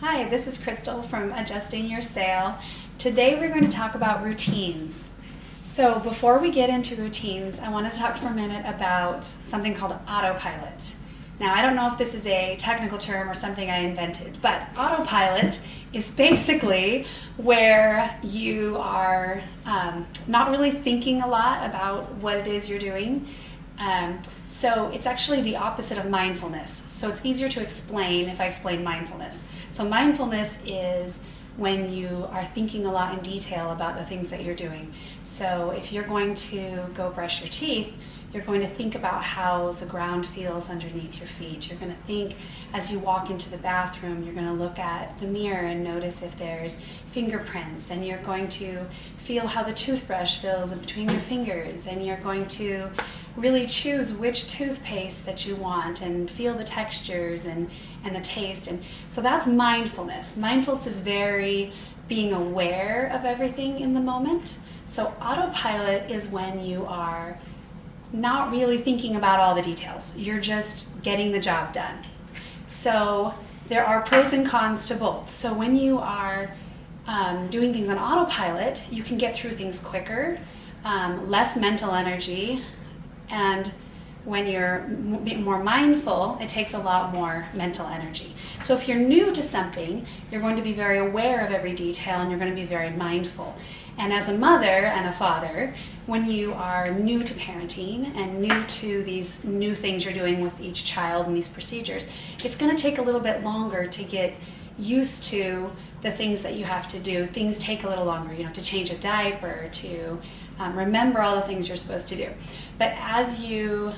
Hi, this is Crystal from Adjusting Your Sail. Today we're going to talk about routines. So before we get into routines, I want to talk for a minute about something called autopilot. Now, I don't know if this is a technical term or something I invented, but autopilot is basically where you are not really thinking a lot about what it is you're doing. So it's actually the opposite of mindfulness. So it's easier to explain if I explain mindfulness. So mindfulness is when you are thinking a lot in detail about the things that you're doing. So if you're going to go brush your teeth, you're going to think about how the ground feels underneath your feet. You're going to think as you walk into the bathroom, you're going to look at the mirror and notice if there's fingerprints, and you're going to feel how the toothbrush feels in between your fingers, and you're going to really choose which toothpaste that you want and feel the textures and the taste. And so that's mindfulness. Mindfulness is very being aware of everything in the moment. So autopilot is when you are not really thinking about all the details. You're just getting the job done. So there are pros and cons to both. So when you are doing things on autopilot, you can get through things quicker, less mental energy, and when you're more mindful, it takes a lot more mental energy. So if you're new to something, you're going to be very aware of every detail and you're going to be very mindful. And as a mother and a father, when you are new to parenting and new to these new things you're doing with each child and these procedures, it's going to take a little bit longer to get used to the things that you have to do. Things take a little longer, to change a diaper, to remember all the things you're supposed to do. But as you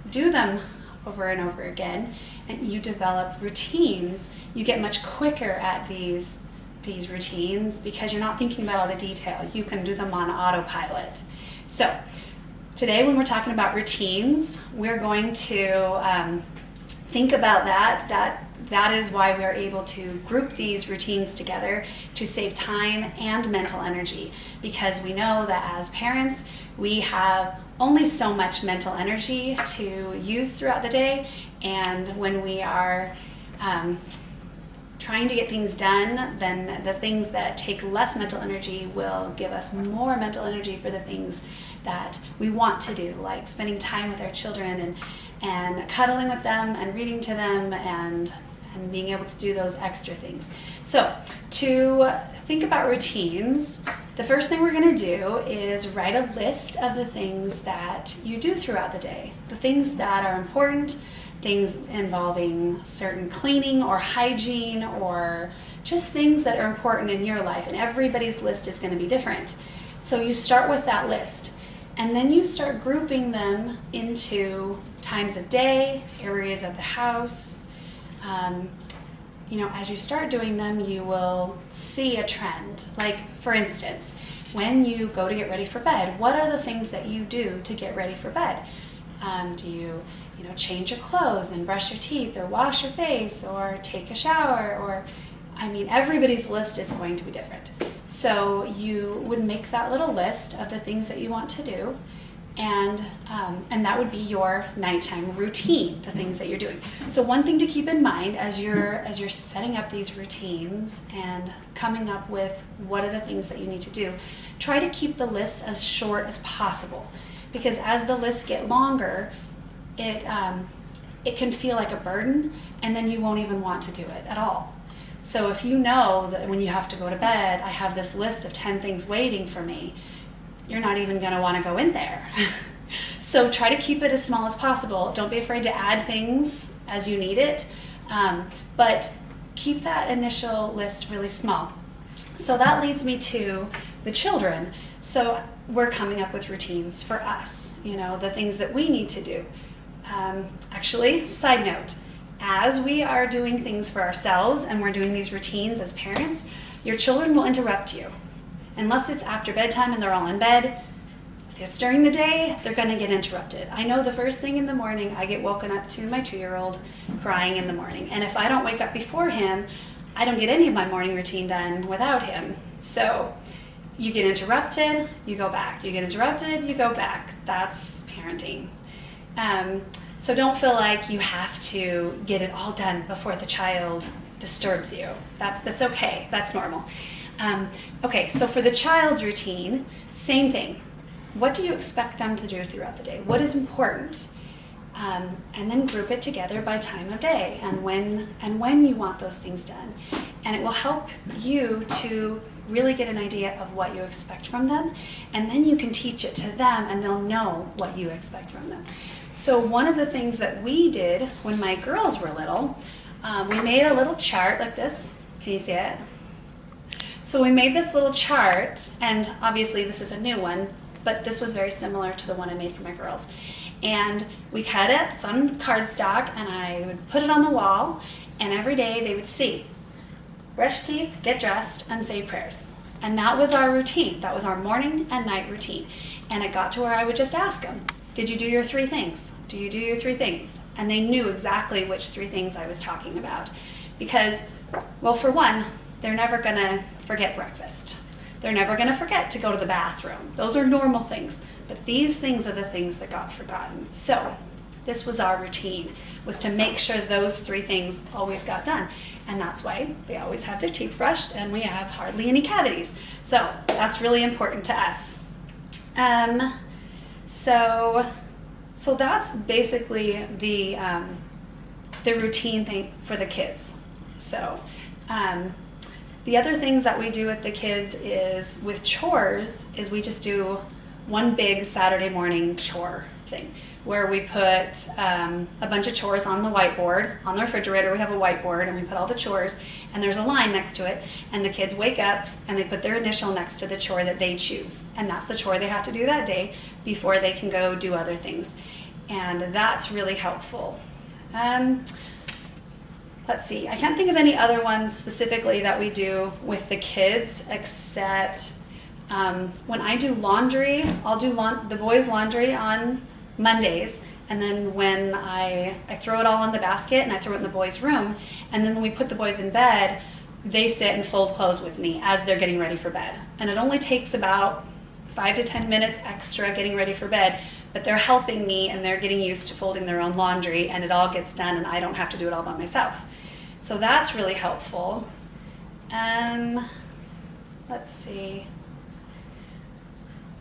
do them over and over again and you develop routines, you get much quicker at these routines because you're not thinking about all the detail. You can do them on autopilot. So today when we're talking about routines, we're going to think about that. That is why we are able to group these routines together to save time and mental energy, because we know that as parents, we have only so much mental energy to use throughout the day, and when we are trying to get things done, then the things that take less mental energy will give us more mental energy for the things that we want to do, like spending time with our children and cuddling with them and reading to them and being able to do those extra things. So to think about routines, the first thing we're going to do is write a list of the things that you do throughout the day, the things that are important, things involving certain cleaning or hygiene or just things that are important in your life, and everybody's list is going to be different. So you start with that list, and then you start grouping them into times of day, areas of the house. As you start doing them, you will see a trend. Like, for instance, when you go to get ready for bed, what are the things that you do to get ready for bed? Do you change your clothes and brush your teeth or wash your face or take a shower? Or, everybody's list is going to be different. So you would make that little list of the things that you want to do, and that would be your nighttime routine, the things that you're doing. So one thing to keep in mind as you're setting up these routines and coming up with what are the things that you need to do, try to keep the lists as short as possible, because as the lists get longer, it can feel like a burden, and then you won't even want to do it at all. So if you know that when you have to go to bed, I have this list of 10 things waiting for me, you're not even going to want to go in there. So try to keep it as small as possible. Don't be afraid to add things as you need it, but keep that initial list really small. So that leads me to the children. So we're coming up with routines for us, the things that we need to do. Actually, side note, as we are doing things for ourselves and we're doing these routines as parents, your children will interrupt you. Unless it's after bedtime and they're all in bed, if it's during the day, they're going to get interrupted. I know the first thing in the morning, I get woken up to my 2-year-old crying in the morning. And if I don't wake up before him, I don't get any of my morning routine done without him. So you get interrupted, you go back. You get interrupted, you go back. That's parenting. So don't feel like you have to get it all done before the child disturbs you. That's okay. That's normal. Okay, so for the child's routine, same thing. What do you expect them to do throughout the day? What is important? And then group it together by time of day and when you want those things done. And it will help you to really get an idea of what you expect from them, and then you can teach it to them and they'll know what you expect from them. So one of the things that we did when my girls were little, we made a little chart like this. Can you see it? So we made this little chart, and obviously this is a new one, but this was very similar to the one I made for my girls. And we cut it, it's on cardstock, and I would put it on the wall, and every day they would see, brush teeth, get dressed, and say prayers. And that was our routine. That was our morning and night routine. And it got to where I would just ask them, did you do your 3 things? Do you do your 3 things? And they knew exactly which 3 things I was talking about. Because, well, for one, they're never gonna forget breakfast. They're never gonna forget to go to the bathroom. Those are normal things. But these things are the things that got forgotten. So this was our routine, was to make sure those 3 things always got done. And that's why they always have their teeth brushed and we have hardly any cavities. So that's really important to us. So that's basically the routine thing for the kids. So the other things that we do with the kids is with chores is we just do one big Saturday morning chore thing where we put a bunch of chores on the whiteboard. On the refrigerator we have a whiteboard and we put all the chores and there's a line next to it, and the kids wake up and they put their initial next to the chore that they choose, and that's the chore they have to do that day before they can go do other things. And that's really helpful. Let's see, I can't think of any other ones specifically that we do with the kids except when I do laundry, I'll do the boys' laundry on Mondays, and then when I throw it all in the basket and I throw it in the boys' room, and then when we put the boys in bed, they sit and fold clothes with me as they're getting ready for bed. And it only takes about 5 to 10 minutes extra getting ready for bed, but they're helping me and they're getting used to folding their own laundry, and it all gets done and I don't have to do it all by myself. So that's really helpful. Let's see.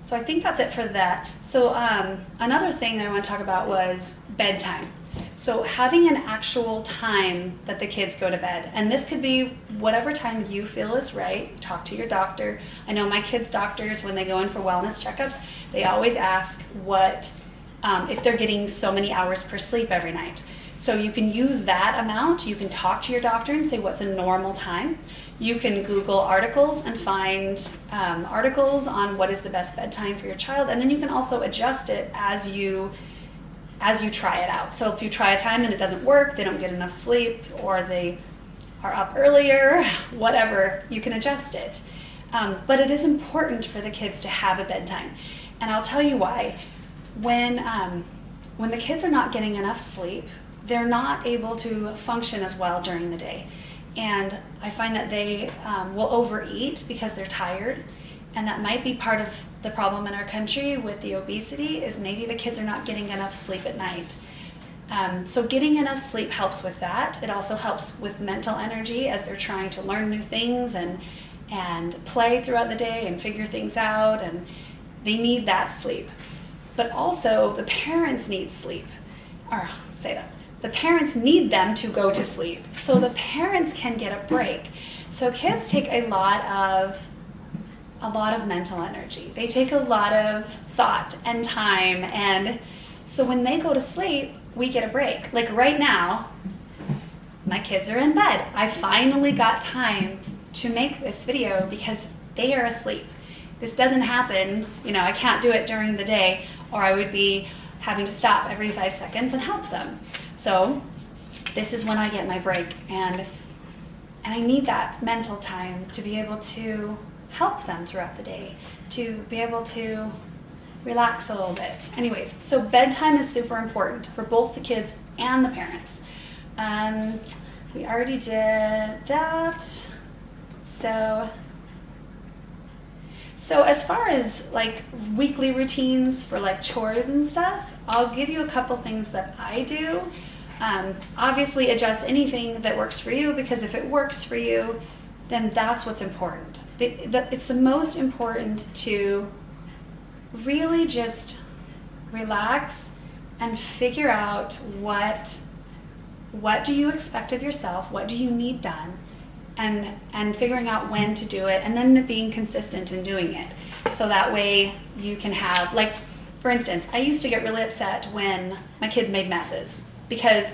So I think that's it for that. So another thing that I want to talk about was bedtime. So having an actual time that the kids go to bed, and this could be whatever time you feel is right. Talk to your doctor. I know my kids' doctors, when they go in for wellness checkups, they always ask what if they're getting so many hours per sleep every night. So you can use that amount. You can talk to your doctor and say what's a normal time. You can Google articles and find articles on what is the best bedtime for your child, and then you can also adjust it as you try it out. So if you try a time and it doesn't work, they don't get enough sleep, or they are up earlier, whatever, you can adjust it. But it is important for the kids to have a bedtime, and I'll tell you why. When the kids are not getting enough sleep, they're not able to function as well during the day. And I find that they will overeat because they're tired. And that might be part of the problem in our country with the obesity, is maybe the kids are not getting enough sleep at night. So getting enough sleep helps with that. It also helps with mental energy as they're trying to learn new things and play throughout the day and figure things out. And they need that sleep. But also the parents need sleep. The parents need them to go to sleep so the parents can get a break. So kids take a lot of mental energy. They take a lot of thought and time, and so when they go to sleep, we get a break. Like right now, my kids are in bed. I finally got time to make this video because they are asleep. This doesn't happen, I can't do it during the day, or I would be having to stop every 5 seconds and help them. So this is when I get my break, and I need that mental time to be able to help them throughout the day, to be able to relax a little bit. Anyways, so bedtime is super important for both the kids and the parents. We already did that. So as far as like weekly routines for like chores and stuff, I'll give you a couple things that I do. Obviously adjust anything that works for you, because if it works for you, then that's what's important. It's the most important to really just relax and figure out what do you expect of yourself, what do you need done, and figuring out when to do it, and then being consistent in doing it. So that way you can have, like, for instance, I used to get really upset when my kids made messes, because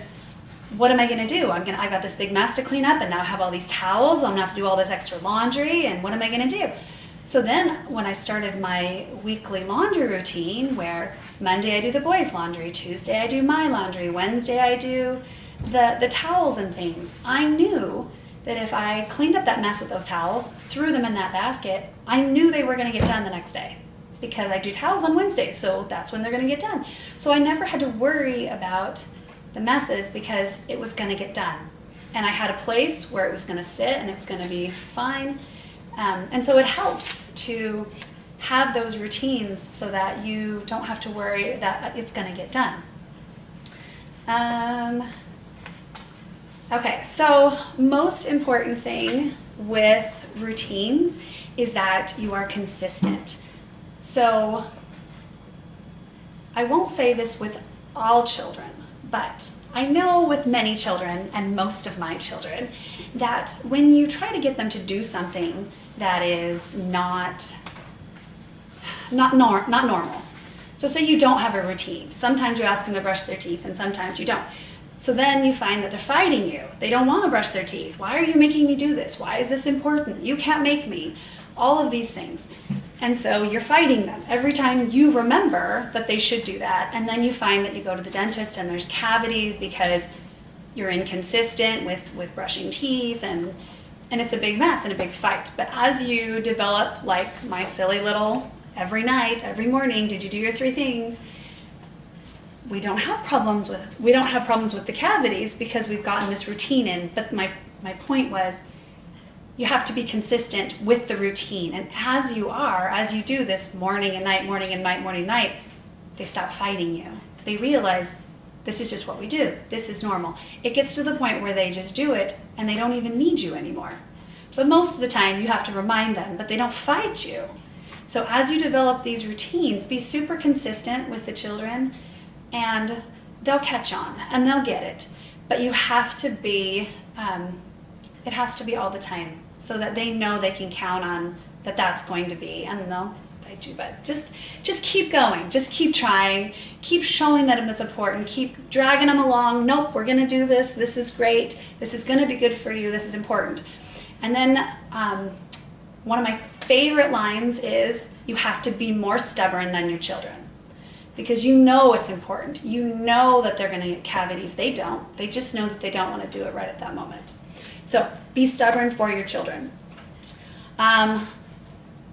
what am I going to do? I got this big mess to clean up, and now I have all these towels. I'm going to have to do all this extra laundry, and what am I going to do? So then when I started my weekly laundry routine, where Monday I do the boys' laundry, Tuesday I do my laundry, Wednesday I do the towels and things, I knew that if I cleaned up that mess with those towels, threw them in that basket, I knew they were going to get done the next day, because I do towels on Wednesday, so that's when they're going to get done. So I never had to worry about the messes, because it was going to get done. And I had a place where it was going to sit and it was going to be fine. And so it helps to have those routines so that you don't have to worry that it's going to get done. Okay, so most important thing with routines is that you are consistent. So I won't say this with all children, but I know with many children, and most of my children, that when you try to get them to do something that is not normal. So say you don't have a routine. Sometimes you ask them to brush their teeth and sometimes you don't. So then you find that they're fighting you. They don't want to brush their teeth. Why are you making me do this? Why is this important? You can't make me. All of these things. And so you're fighting them every time you remember that they should do that. And then you find that you go to the dentist and there's cavities because you're inconsistent with brushing teeth, and it's a big mess and a big fight. But as you develop, like my silly little every night, every morning, did you do your 3 things? We don't have problems with the cavities because we've gotten this routine in. But my point was, you have to be consistent with the routine. And as you do this morning and night, morning and night, morning and night, they stop fighting you. They realize this is just what we do. This is normal. It gets to the point where they just do it and they don't even need you anymore. But most of the time you have to remind them, but they don't fight you. So as you develop these routines, be super consistent with the children, and they'll catch on and they'll get it. But you have to be, it has to be all the time, so that they know they can count on that's going to be, and they'll fight you. But just keep going, just keep trying, keep showing them it's important, keep dragging them along. Nope, we're going to do this. This is great. This is going to be good for you. This is important. And then one of my favorite lines is, you have to be more stubborn than your children. Because you know it's important. You know that they're going to get cavities. They don't. They just know that they don't want to do it right at that moment. So be stubborn for your children.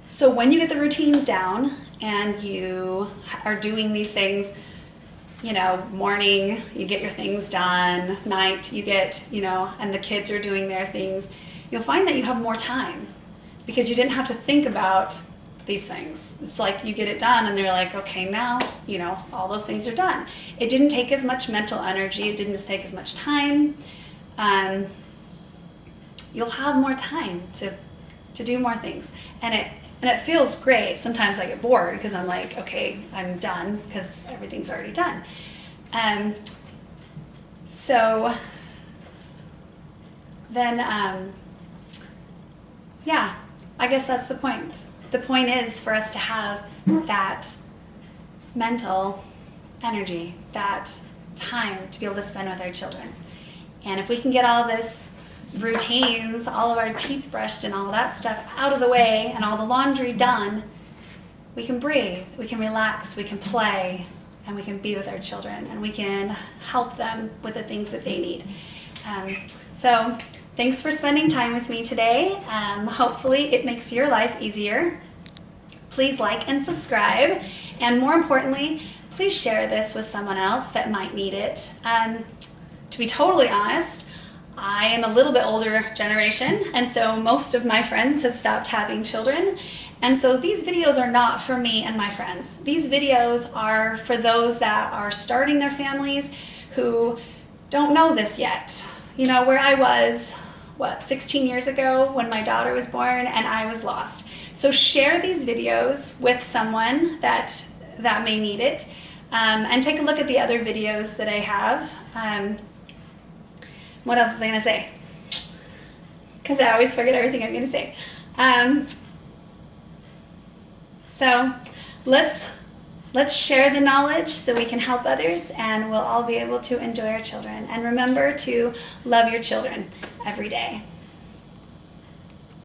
So when you get the routines down and you are doing these things, morning, you get your things done, night, you get, and the kids are doing their things, you'll find that you have more time because you didn't have to think about these things. It's like you get it done and they're like, okay, now, all those things are done. It didn't take as much mental energy. It didn't take as much time. You'll have more time to do more things. And it feels great. Sometimes I get bored because I'm like, okay, I'm done because everything's already done. So then, yeah, I guess that's the point. The point is for us to have that mental energy, that time to be able to spend with our children. And if we can get all this routines, all of our teeth brushed and all that stuff out of the way and all the laundry done, we can breathe, we can relax, we can play, and we can be with our children, and we can help them with the things that they need. So thanks for spending time with me today. Hopefully it makes your life easier. Please like and subscribe, and more importantly, please share this with someone else that might need it. To be totally honest, I am a little bit older generation, and so most of my friends have stopped having children, and so these videos are not for me and my friends. These videos are for those that are starting their families, who don't know this yet. You know, where I was, 16 years ago when my daughter was born and I was lost. So share these videos with someone that may need it, and take a look at the other videos that I have. What else was I going to say? Because I always forget everything I'm going to say. So let's share the knowledge so we can help others, and we'll all be able to enjoy our children. And remember to love your children every day.